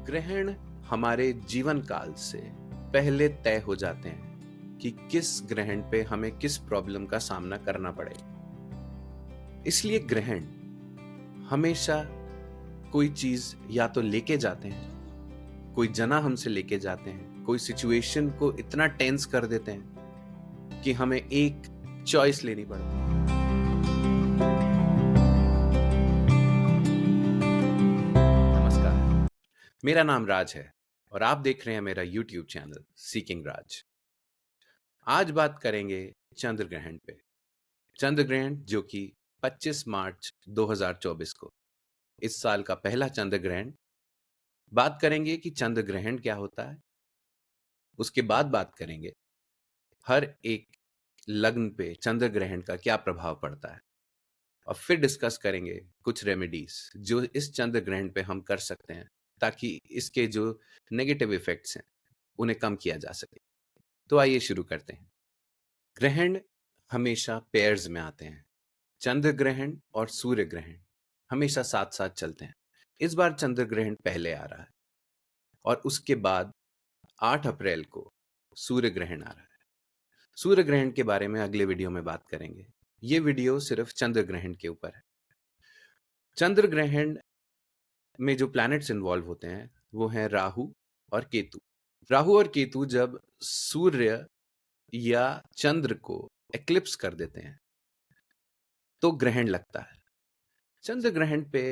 ग्रहण हमारे जीवन काल से पहले तय हो जाते हैं कि किस ग्रहण पे हमें किस प्रॉब्लम का सामना करना पड़ेगा। इसलिए ग्रहण हमेशा कोई चीज या तो लेके जाते हैं, कोई जना हमसे लेके जाते हैं, कोई सिचुएशन को इतना टेंस कर देते हैं कि हमें एक चॉइस लेनी पड़ती है। नमस्कार, मेरा नाम राज है और आप देख रहे हैं मेरा यूट्यूब चैनल सीकिंग राज। आज बात करेंगे चंद्र ग्रहण पे। चंद्र ग्रहण जो कि 25 मार्च 2024 को इस साल का पहला चंद्र ग्रहण। बात करेंगे कि चंद्र ग्रहण क्या होता है। उसके बाद बात करेंगे हर एक लग्न पे चंद्र ग्रहण का क्या प्रभाव पड़ता है और फिर डिस्कस करेंगे कुछ रेमेडीज जो इस चंद्र ग्रहण पे हम कर सकते हैं ताकि इसके जो नेगेटिव इफेक्ट्स हैं उन्हें कम किया जा सके। तो आइए शुरू करते हैं। ग्रहण हमेशा पेयर्स में आते हैं। चंद्र ग्रहण और सूर्य ग्रहण हमेशा साथ साथ चलते हैं। इस बार चंद्र ग्रहण पहले आ रहा है और उसके बाद 8 अप्रैल को सूर्य ग्रहण आ रहा है। सूर्य ग्रहण के बारे में अगले वीडियो में बात करेंगे। ये वीडियो सिर्फ चंद्र ग्रहण के ऊपर है। चंद्र ग्रहण में जो प्लैनेट्स इन्वॉल्व होते हैं वो हैं राहु और केतु। राहु और केतु जब सूर्य या चंद्र को एक्लिप्स कर देते हैं तो ग्रहण लगता है। चंद्र ग्रहण पे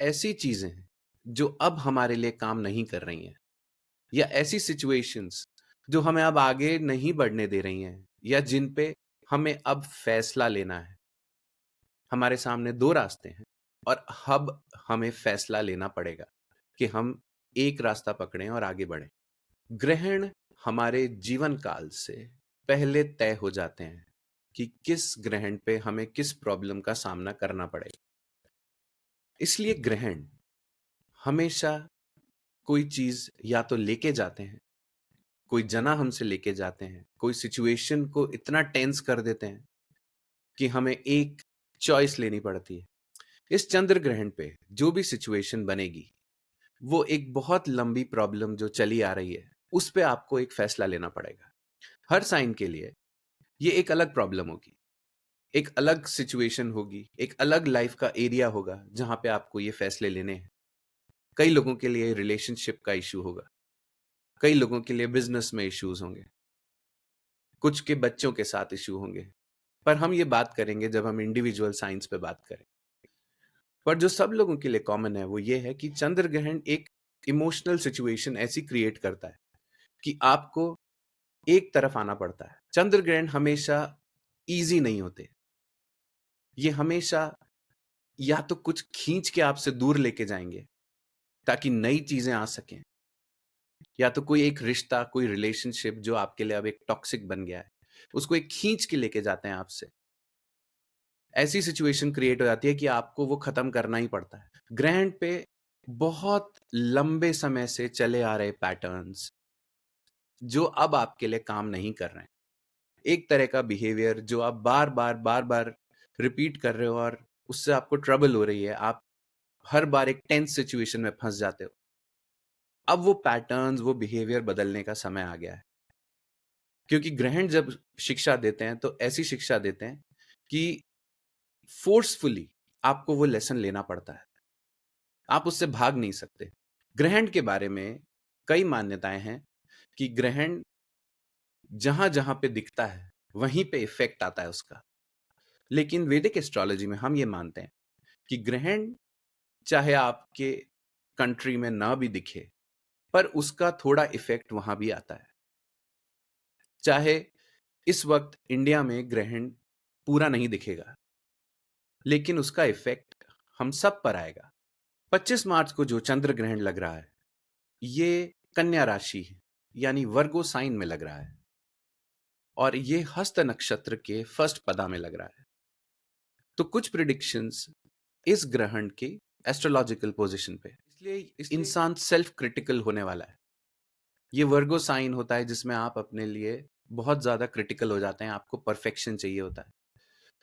ऐसी चीजें हैं जो अब हमारे लिए काम नहीं कर रही हैं या ऐसी सिचुएशंस जो हमें अब आगे नहीं बढ़ने दे रही हैं या जिन पे हमें अब फैसला लेना है। हमारे सामने दो रास्ते हैं और अब हमें फैसला लेना पड़ेगा कि हम एक रास्ता पकड़ें और आगे बढ़ें। ग्रहण हमारे जीवन काल से पहले तय हो जाते हैं कि किस ग्रहण पे हमें किस प्रॉब्लम का सामना करना पड़ेगा। इसलिए ग्रहण हमेशा कोई चीज या तो लेके जाते हैं, कोई जना हमसे लेके जाते हैं, कोई सिचुएशन को इतना टेंस कर देते हैं कि हमें एक चॉइस लेनी पड़ती है। इस चंद्र ग्रहण पे जो भी सिचुएशन बनेगी वो एक बहुत लंबी प्रॉब्लम जो चली आ रही है उस पे आपको एक फैसला लेना पड़ेगा। हर साइन के लिए ये एक अलग प्रॉब्लम होगी, एक अलग सिचुएशन होगी, एक अलग लाइफ का एरिया होगा जहां पे आपको ये फैसले लेने हैं। कई लोगों के लिए रिलेशनशिप का इशू होगा, कई लोगों के लिए बिजनेस में इश्यूज होंगे, कुछ के बच्चों के साथ इशू होंगे। पर हम ये बात करेंगे जब हम इंडिविजुअल साइंस पे बात करें। पर जो सब लोगों के लिए कॉमन है वो ये है कि चंद्र ग्रहण एक इमोशनल सिचुएशन ऐसी क्रिएट करता है कि आपको एक तरफ आना पड़ता है। चंद्र ग्रहण हमेशा इजी नहीं होते। ये हमेशा या तो कुछ खींच के आपसे दूर लेके जाएंगे ताकि नई चीजें आ सकें, या तो कोई एक रिश्ता, कोई रिलेशनशिप जो आपके लिए अब एक टॉक्सिक बन गया है उसको एक खींच के लेके जाते हैं आपसे। ऐसी सिचुएशन क्रिएट हो जाती है कि आपको वो खत्म करना ही पड़ता है। ग्रहण पे बहुत लंबे समय से चले आ रहे पैटर्न्स जो अब आपके लिए काम नहीं कर रहे हैं, एक तरह का बिहेवियर जो आप बार बार रिपीट कर रहे हो और उससे आपको ट्रबल हो रही है, आप हर बार एक टेंस सिचुएशन में फंस जाते हो। अब वो पैटर्न्स, वो बिहेवियर बदलने का समय आ गया है। क्योंकि ग्रहण जब शिक्षा देते हैं तो ऐसी शिक्षा देते हैं कि फोर्सफुली आपको वो लेसन लेना पड़ता है, आप उससे भाग नहीं सकते। ग्रहण के बारे में कई मान्यताएं हैं कि ग्रहण जहां जहां पे दिखता है वहीं पे इफेक्ट आता है उसका। लेकिन वैदिक एस्ट्रोलॉजी में हम ये मानते हैं कि ग्रहण चाहे आपके कंट्री में ना भी दिखे पर उसका थोड़ा इफेक्ट वहां भी आता है। चाहे इस वक्त इंडिया में ग्रहण पूरा नहीं दिखेगा लेकिन उसका इफेक्ट हम सब पर आएगा। 25 मार्च को जो चंद्र ग्रहण लग रहा है ये कन्या राशि है, यानी वर्गो साइन में लग रहा है और ये हस्त नक्षत्र के फर्स्ट पदा में लग रहा है। तो कुछ प्रिडिक्शंस इस ग्रहण के एस्ट्रोलॉजिकल पोजीशन पे, इसलिए इंसान सेल्फ क्रिटिकल होने वाला है। ये वर्गो साइन होता है जिसमें आप अपने लिए बहुत ज्यादा क्रिटिकल हो जाते हैं, आपको परफेक्शन चाहिए होता है।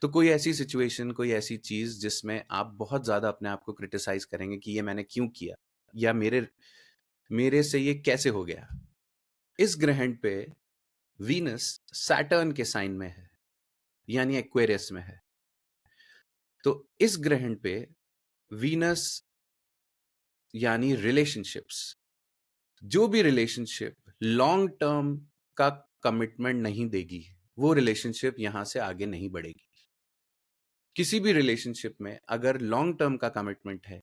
तो कोई ऐसी सिचुएशन, कोई ऐसी चीज जिसमें आप बहुत ज्यादा अपने आप को क्रिटिसाइज करेंगे कि ये मैंने क्यों किया, या मेरे से ये कैसे हो गया? इस ग्रहण पे वीनस सैटर्न के साइन में है, यानी एक्वेरियस में है। तो इस ग्रहण पे वीनस यानी रिलेशनशिप्स, जो भी रिलेशनशिप लॉन्ग टर्म का कमिटमेंट नहीं देगी, वो रिलेशनशिप यहां से आगे नहीं बढ़ेगी। किसी भी रिलेशनशिप में अगर लॉन्ग टर्म का कमिटमेंट है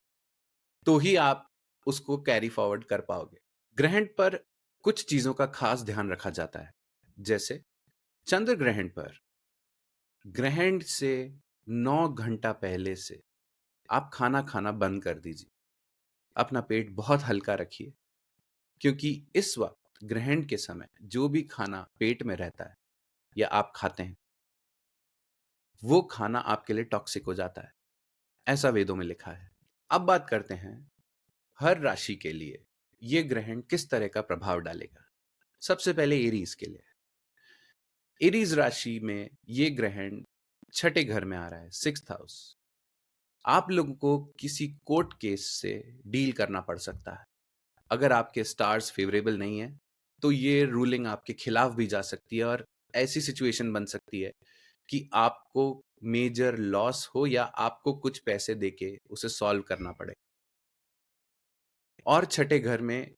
तो ही आप उसको कैरी फॉरवर्ड कर पाओगे। ग्रहण पर कुछ चीजों का खास ध्यान रखा जाता है, जैसे चंद्र ग्रहण पर ग्रहण से 9 घंटा पहले से आप खाना खाना बंद कर दीजिए। अपना पेट बहुत हल्का रखिए, क्योंकि इस वक्त ग्रहण के समय जो भी खाना पेट में रहता है या आप खाते हैं, वो खाना आपके लिए टॉक्सिक हो जाता है। ऐसा वेदों में लिखा है। अब बात करते हैं हर राशि के लिए ये ग्रहण किस तरह का प्रभाव डालेगा। सबसे पहले एरीज के लिए। एरीज राशि में ये ग्रहण छठे घर में आ रहा है, 6th हाउस। आप लोगों को किसी कोर्ट केस से डील करना पड़ सकता है। अगर आपके स्टार्स फेवरेबल नहीं है तो ये रूलिंग आपके खिलाफ भी जा सकती है और ऐसी सिचुएशन बन सकती है कि आपको मेजर लॉस हो या आपको कुछ पैसे देके उसे सॉल्व करना पड़े। और छठे घर में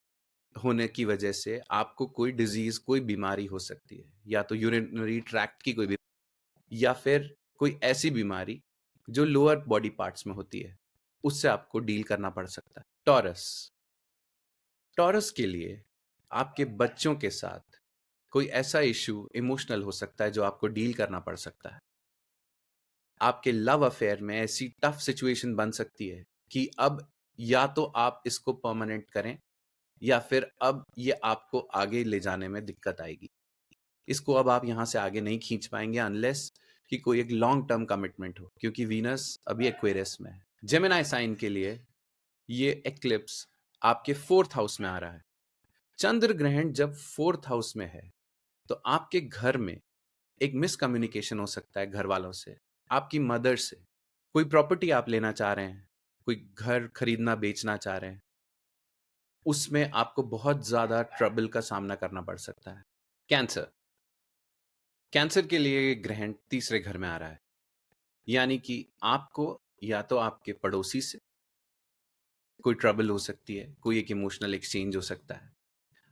होने की वजह से आपको कोई डिजीज, कोई बीमारी हो सकती है, या तो यूरिनरी ट्रैक्ट की कोई बीमारी या फिर कोई ऐसी बीमारी जो लोअर बॉडी पार्ट्स में होती है, उससे आपको डील करना पड़ सकता है। टॉरस। टॉरस के लिए आपके बच्चों के साथ कोई ऐसा इश्यू इमोशनल हो सकता है जो आपको डील करना पड़ सकता है। आपके लव अफेयर में ऐसी टफ सिचुएशन बन सकती है कि अब या तो आप इसको परमानेंट करें या फिर अब ये आपको आगे ले जाने में दिक्कत आएगी। इसको अब आप यहां से आगे नहीं खींच पाएंगे अनलेस कि कोई एक लॉन्ग टर्म कमिटमेंट हो, क्योंकि वीनस अभी एक्वेरियस में है। जेमिनी साइन के लिए ये एक्लिप्स आपके 4th हाउस में आ रहा है। चंद्र ग्रहण जब 4th हाउस में है तो आपके घर में एक मिसकम्युनिकेशन हो सकता है घर वालों से, आपकी मदर से। कोई प्रॉपर्टी आप लेना चाह रहे हैं, कोई घर खरीदना बेचना चाह रहे हैं, उसमें आपको बहुत ज्यादा ट्रबल का सामना करना पड़ सकता है। कैंसर। कैंसर के लिए ग्रहण तीसरे घर में आ रहा है, यानी कि आपको या तो आपके पड़ोसी से कोई ट्रबल हो सकती है, कोई एक इमोशनल एक्सचेंज हो सकता है,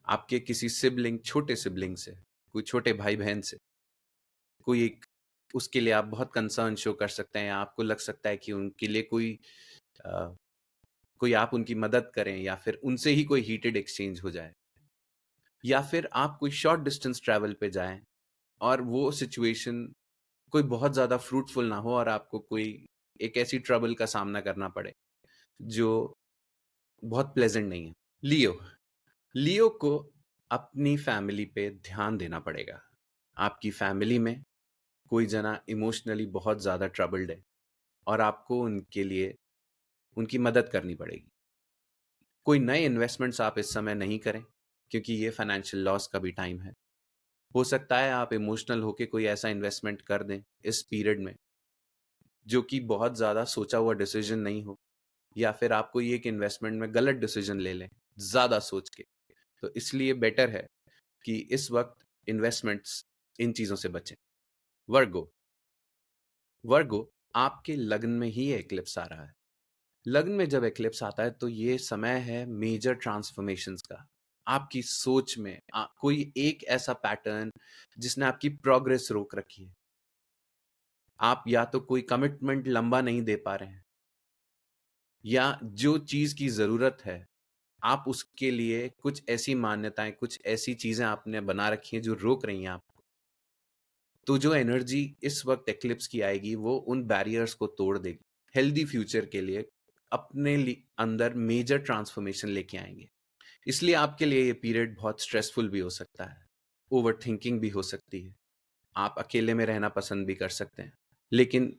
आपके किसी सिबलिंग, छोटे सिबलिंग से, कोई छोटे भाई बहन से, कोई एक, उसके लिए आप बहुत कंसर्न शो कर सकते हैं, या आपको लग सकता है कि उनके लिए अ, कोई आप उनकी मदद करें या फिर उनसे ही कोई हीटेड एक्सचेंज हो जाए, या फिर आप कोई शॉर्ट डिस्टेंस ट्रैवल पे जाएं और वो सिचुएशन कोई बहुत ज्यादा फ्रूटफुल ना हो और आपको कोई एक ऐसी ट्रबल का सामना करना पड़े जो बहुत प्लेजेंट नहीं है। लियो। लियो को अपनी फैमिली पे ध्यान देना पड़ेगा। आपकी फैमिली में कोई जना इमोशनली बहुत ज्यादा ट्रबल्ड है और आपको उनके लिए उनकी मदद करनी पड़ेगी। कोई नए इन्वेस्टमेंट्स आप इस समय नहीं करें, क्योंकि ये फाइनेंशियल लॉस का भी टाइम है। हो सकता है आप इमोशनल होके कोई ऐसा इन्वेस्टमेंट कर दें इस पीरियड में जो कि बहुत ज़्यादा सोचा हुआ डिसीजन नहीं हो, या फिर आप कोई एक इन्वेस्टमेंट में गलत डिसीजन ले लें ज़्यादा सोच के। तो इसलिए बेटर है कि इस वक्त इन्वेस्टमेंट्स, इन चीज़ों से बचें। वर्गो। वर्गो, आपके लग्न में ही एक्लिप्स आ रहा है। लग्न में जब एक्लिप्स आता है तो ये समय है मेजर ट्रांसफॉर्मेशंस का। आपकी सोच में कोई एक ऐसा पैटर्न जिसने आपकी प्रोग्रेस रोक रखी है। आप या तो कोई कमिटमेंट लंबा नहीं दे पा रहे हैं, या जो चीज की जरूरत है आप उसके लिए कुछ ऐसी मान्यताएं, कुछ ऐसी चीजें आपने बना रखी हैं जो रोक रही हैं आपको। तो जो एनर्जी इस वक्त एक्लिप्स की आएगी वो उन बैरियर्स को तोड़ देगी। हेल्दी फ्यूचर के लिए अपने अंदर मेजर ट्रांसफॉर्मेशन लेके आएंगे। इसलिए आपके लिए ये पीरियड बहुत स्ट्रेसफुल भी हो सकता है, ओवर थिंकिंग भी हो सकती है, आप अकेले में रहना पसंद भी कर सकते हैं, लेकिन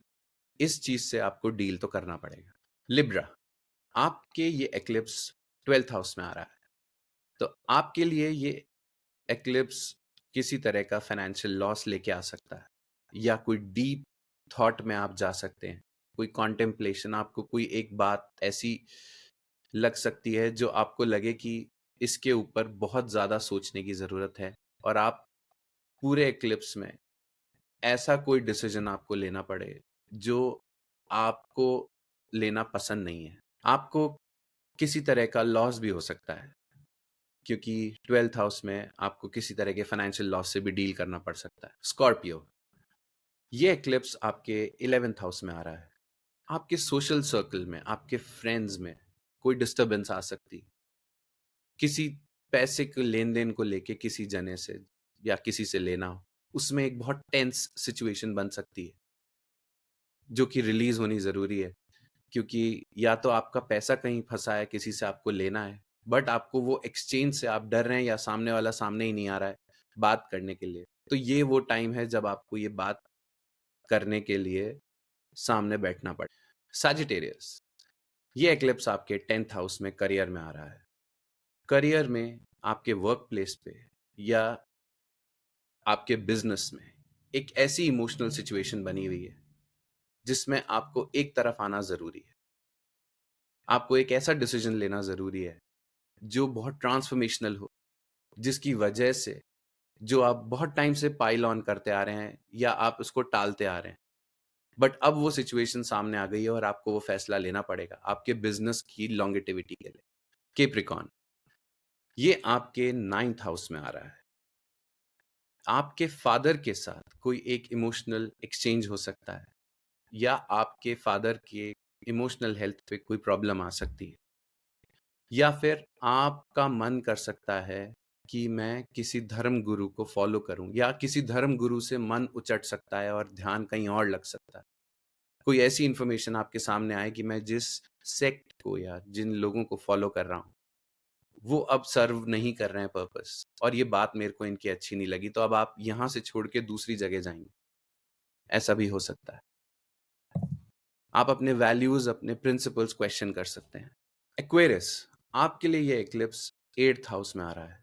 इस चीज से आपको डील तो करना पड़ेगा। लिब्रा। आपके ये एक्लिप्स 12th हाउस में आ रहा है, तो आपके लिए ये एक्लिप्स किसी तरह का फाइनेंशियल लॉस लेके आ सकता है, या कोई डीप थॉट में आप जा सकते हैं, कोई कॉन्टेम्पलेशन, आपको कोई एक बात ऐसी लग सकती है जो आपको लगे कि इसके ऊपर बहुत ज़्यादा सोचने की ज़रूरत है और आप पूरे एक्लिप्स में ऐसा कोई डिसीजन आपको लेना पड़े, जो आपको लेना पसंद नहीं है। आपको किसी तरह का लॉस भी हो सकता है, क्योंकि 12th हाउस में आपको किसी तरह के फाइनेंशियल लॉस से भी डील करना पड़ सकता है। स्कॉर्पियो, ये एक्लिप्स आपके 11th हाउस में आ रहा है। आपके सोशल सर्कल में, आपके फ्रेंड्स में कोई डिस्टर्बेंस आ सकती है। किसी पैसे के लेन-देन को लेके किसी जने से या किसी से लेना हो, उसमें एक बहुत टेंस सिचुएशन बन सकती है, जो कि रिलीज़ होनी ज़रूरी है। क्योंकि या तो आपका पैसा कहीं फँसा है, किसी से आपको लेना है, बट आपको वो एक्सचेंज से आप डर रहे हैं या सामने वाला सामने ही नहीं आ रहा है बात करने के लिए। तो ये वो टाइम है जब आपको ये बात करने के लिए सामने बैठना पड़े। सैजिटेरियस, ये एक्लिप्स आपके 10th हाउस में करियर में आ रहा है। करियर में, आपके वर्क प्लेस पे या आपके बिज़नेस में एक ऐसी इमोशनल सिचुएशन बनी हुई है, जिसमें आपको एक तरफ आना ज़रूरी है। आपको एक ऐसा डिसीज़न लेना ज़रूरी है, जो बहुत ट्रांसफ़ॉर्मेशनल हो, जिसकी वजह से जो आप बहुत टाइम से पाइल ऑन करते आ रहे हैं या आप उसको टालते आ रहे हैं, बट अब वो सिचुएशन सामने आ गई है और आपको वो फैसला लेना पड़ेगा आपके बिज़नेस की लॉन्गेटिविटी के लिए। कैप्रिकॉर्न, ये आपके 9th हाउस में आ रहा है। आपके फादर के साथ कोई एक इमोशनल एक्सचेंज हो सकता है या आपके फादर के इमोशनल हेल्थ पे कोई प्रॉब्लम आ सकती है, या फिर आपका मन कर सकता है कि मैं किसी धर्म गुरु को फॉलो करूं, या किसी धर्म गुरु से मन उचट सकता है और ध्यान कहीं और लग सकता है। कोई ऐसी इंफॉर्मेशन आपके सामने आए कि मैं जिस सेक्ट को या जिन लोगों को फॉलो कर रहा हूं, वो अब सर्व नहीं कर रहे हैं पर्पस, और ये बात मेरे को इनकी अच्छी नहीं लगी, तो अब आप यहां से छोड़ के दूसरी जगह जाएंगे। ऐसा भी हो सकता है। आप अपने वैल्यूज, अपने प्रिंसिपल्स क्वेश्चन कर सकते हैं। एक्वेरियस, आपके लिए ये एक्लिप्स 8th हाउस में आ रहा है।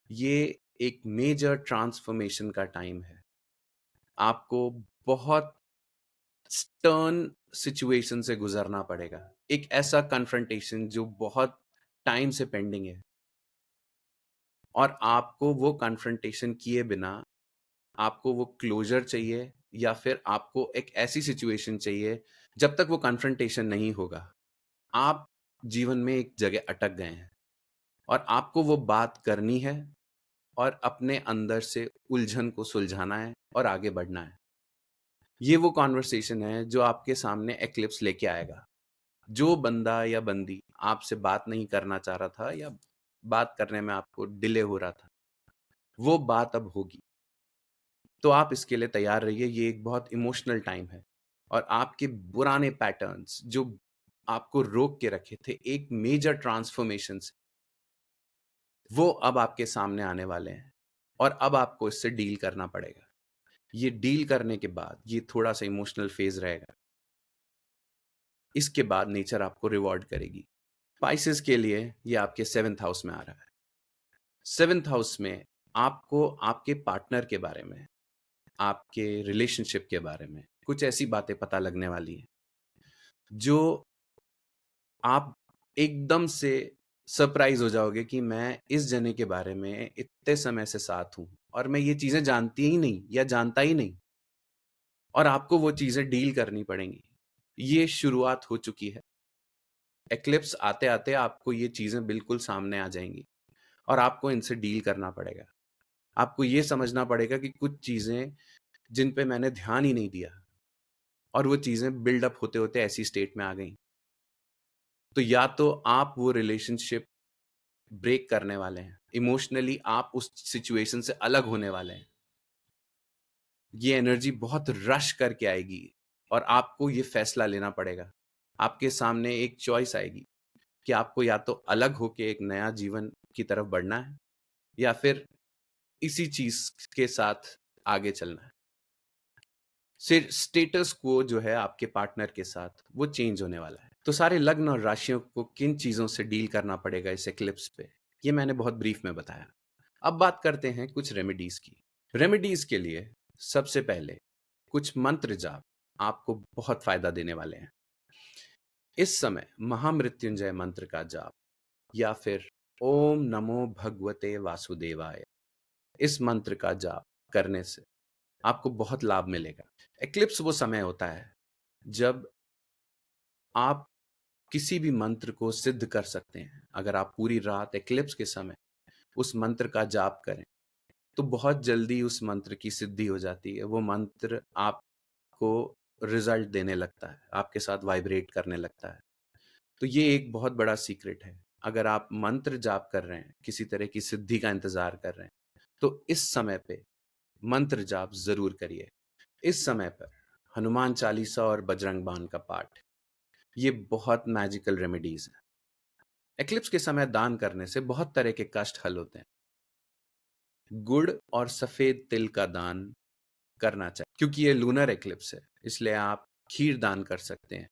ये एक मेजर ट्रांसफॉर्मेशन का टाइम है। आपको बहुत स्टर्न सिचुएशन से गुजरना पड़ेगा। एक ऐसा कन्फ्रंटेशन जो बहुत टाइम से पेंडिंग है, और आपको वो कन्फ्रंटेशन किए बिना आपको वो क्लोजर चाहिए, या फिर आपको एक ऐसी सिचुएशन चाहिए जब तक वो कन्फ्रंटेशन नहीं होगा, आप जीवन में एक जगह अटक गए हैं और आपको वो बात करनी है और अपने अंदर से उलझन को सुलझाना है और आगे बढ़ना है। ये वो कॉन्वर्सेशन है जो आपके सामने एक्लिप्स लेके आएगा। जो बंदा या बंदी आपसे बात नहीं करना चाह रहा था या बात करने में आपको डिले हो रहा था, वो बात अब होगी। तो आप इसके लिए तैयार रहिए। ये एक बहुत इमोशनल टाइम है और आपके पुराने पैटर्न्स जो आपको रोक के रखे थे एक मेजर ट्रांसफॉर्मेशन से, वो अब आपके सामने आने वाले हैं और अब आपको इससे डील करना पड़ेगा। ये डील करने के बाद ये थोड़ा सा इमोशनल फेज रहेगा। इसके बाद नेचर आपको रिवॉर्ड करेगी। स्पाइसेस के लिए ये आपके 7th हाउस में आ रहा है। 7th हाउस में आपको आपके पार्टनर के बारे में, आपके रिलेशनशिप के बारे में कुछ ऐसी बातें पता लगने वाली हैं, जो आप एकदम से सरप्राइज़ हो जाओगे कि मैं इस जने के बारे में इतने समय से साथ हूँ और मैं ये चीज़ें जानती ही नहीं या जानता ही नहीं, और आपको वो चीज़ें डील करनी पड़ेंगी। ये शुरुआत हो चुकी है। एक्लिप्स आते-आते आपको ये चीज़ें बिल्कुल सामने आ जाएँगी और आपको इनसे डील करना पड़ेगा। आपको ये समझना पड़ेगा कि कुछ चीज़ें जिन पे मैंने ध्यान ही नहीं दिया और वो चीज़ें बिल्ड अप होते-होते ऐसी स्टेट में आ गईं। तो या तो आप वो रिलेशनशिप ब्रेक करने वाले हैं, इमोशनली आप उस सिचुएशन से अलग होने वाले हैं। ये एनर्जी बहुत रश करके आएगी और आपको ये फैसला लेना पड़ेगा। आपके सामने एक चॉइस आएगी कि आपको या तो अलग होके एक नया जीवन की तरफ बढ़ना है या फिर इसी चीज़ के साथ आगे चलना है। सिर स्टेटस क्वो जो है आपके पार्टनर के साथ, वो चेंज होने वाला है। तो सारे लग्न और राशियों को किन चीज़ों से डील करना पड़ेगा इस एक्लिप्स पे, ये मैंने बहुत ब्रीफ में बताया। अब बात करते हैं कुछ रेमेडीज़ की। रेमेडीज़ के लिए सबसे पहले कुछ मंत्र जाप आपको बहुत फ़ायदा देने वाले हैं। इस समय महामृत्युंजय मंत्र का जाप या फिर ओम नमो भगवते वासुदेवाय। इस मंत्र का जाप करने से आपको बहुत लाभ मिलेगा। एक्लिप्स वो समय होता है जब आप किसी भी मंत्र को सिद्ध कर सकते हैं। अगर आप पूरी रात एक्लिप्स के समय उस मंत्र का जाप करें, तो बहुत जल्दी उस मंत्र की सिद्धि हो जाती है। वो मंत्र आपको रिज़ल्ट देने लगता है, आपके साथ वाइब्रेट करने लगता है। तो ये एक बहुत बड़ा सीक्रेट है। अगर आप मंत्र जाप कर रहे हैं, किसी तरह की सिद्धि का इंतज़ार कर रहे हैं, तो इस समय पे मंत्र जाप ज़रूर करिए। इस समय पर हनुमान चालीसा और बजरंग बाण का पाठ, ये बहुत मैजिकल रेमेडीज़ हैं। एक्लिप्स के समय दान करने से बहुत तरह के कष्ट हल होते हैं। गुड़ और सफ़ेद तिल का दान करना चाहिए क्योंकि ये लूनर एक्लिप्स है, इसलिए आप खीर दान कर सकते हैं।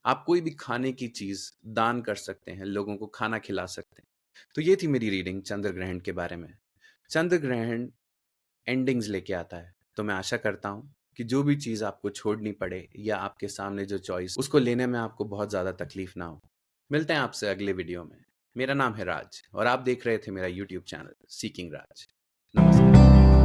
आप कोई भी खाने की चीज़ दान कर सकते हैं, लोगों को खाना खिला सकते हैं। तो ये थी मेरी रीडिंग चंद्र ग्रहण के बारे में। चंद्र ग्रहण एंडिंग्स लेके आता है, तो मैं आशा करता हूँ कि जो भी चीज़ आपको छोड़नी पड़े या आपके सामने जो चॉइस उसको लेने में आपको बहुत ज़्यादा तकलीफ ना हो। मिलते हैं आपसे अगले वीडियो में। मेरा नाम है राज और आप देख रहे थे मेरा यूट्यूब चैनल सीकिंग राज। नमस्कार।